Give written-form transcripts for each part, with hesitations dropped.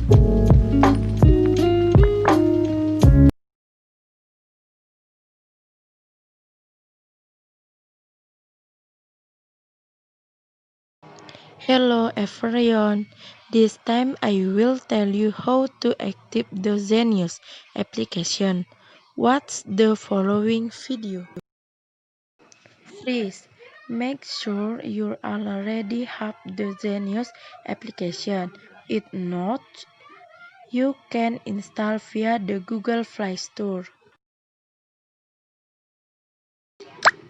Hello everyone, this time I will tell you how to activate the Zenius application. Watch the following video. Please make sure you already have the Zenius application. If not, you can install via the Google Play Store.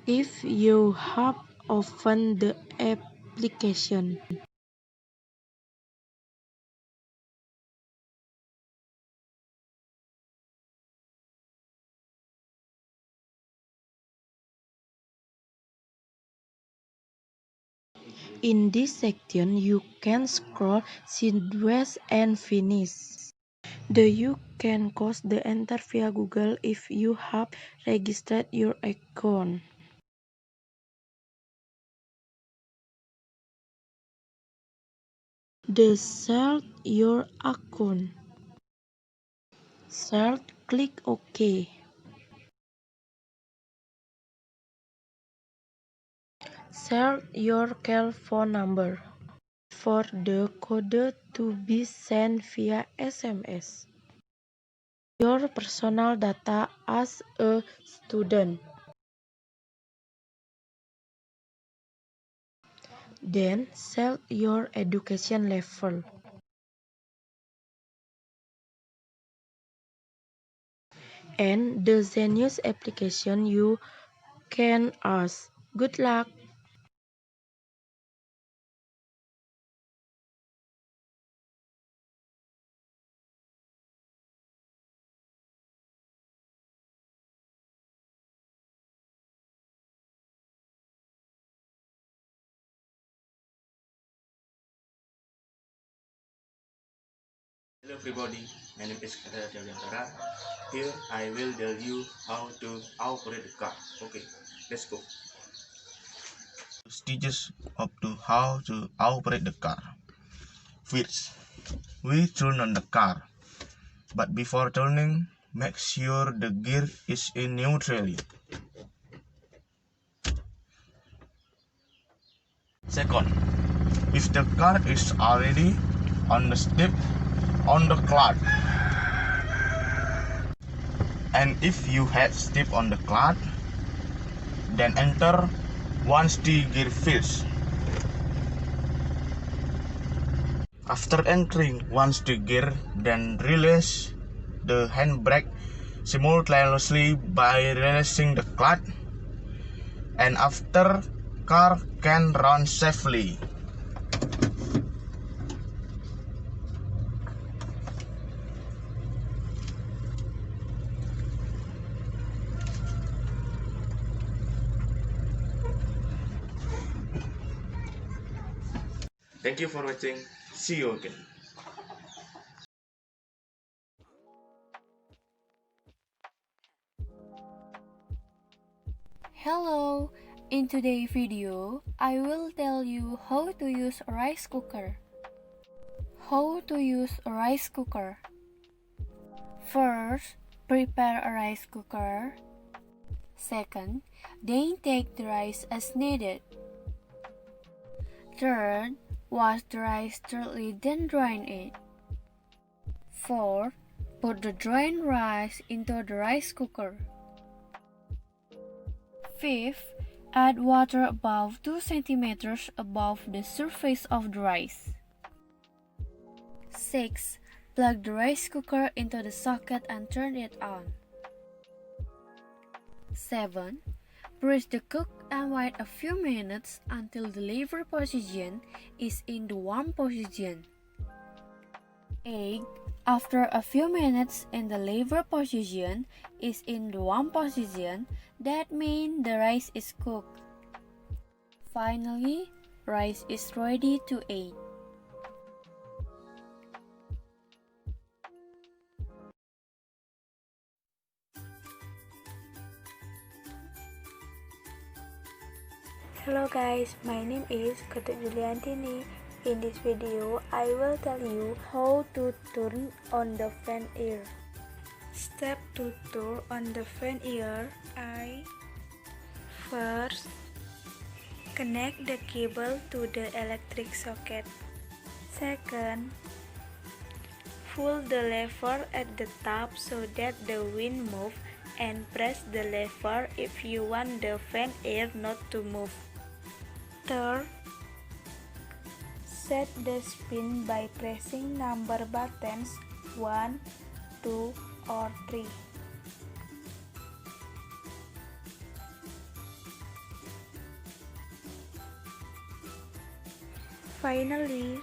If you have opened the application, in this section you can scroll sideways and finish. You can close the enter via Google if you have registered your account. Select your account. Click OK. Select your telephone number for the code to be sent via SMS. Your personal data as a student. Then select your education level. And the Zenius application you can ask. Good luck! Hello everybody, my name is Kadek Widyantara. Here I will tell you how to operate the car. Okay, let's go. Stages up to how to operate the car. First, we turn on the car, but before turning, make sure the gear is in neutral. Second, if the car is already on the step on the clutch, and if you have step on the clutch, then enter once the gear fills. After entering once the gear, then release the handbrake simultaneously by releasing the clutch, and after car can run safely. Thank you for watching. See you again. Hello! In today's video, I will tell you how to use a rice cooker. How to use a rice cooker. First, prepare a rice cooker. Second, then take the rice as needed. Third, wash the rice thoroughly then drain it. Fourth, put the drained rice into the rice cooker. Fifth, add water about 2 cm above the surface of the rice. 6. Plug the rice cooker into the socket and turn it on. 7. Press the cook and wait a few minutes until the lever position is in the warm position. 8. After a few minutes and the lever position is in the warm position, that means the rice is cooked. Finally, rice is ready to eat. Hello guys, my name is Ketut juliantini. In this video, I will tell you how to turn on the fan ear. Step to turn on the fan ear. First, connect the cable to the electric socket. Second, pull the lever at the top so that the wind moves and press the lever if you want the fan ear not to move. Third, set the spin by pressing number buttons 1, 2, or 3. Finally,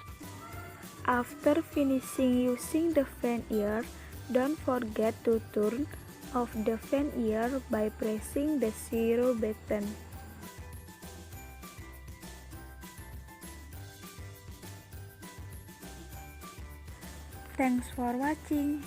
after finishing using the fan ear, don't forget to turn off the fan ear by pressing the 0 button. Thanks for watching.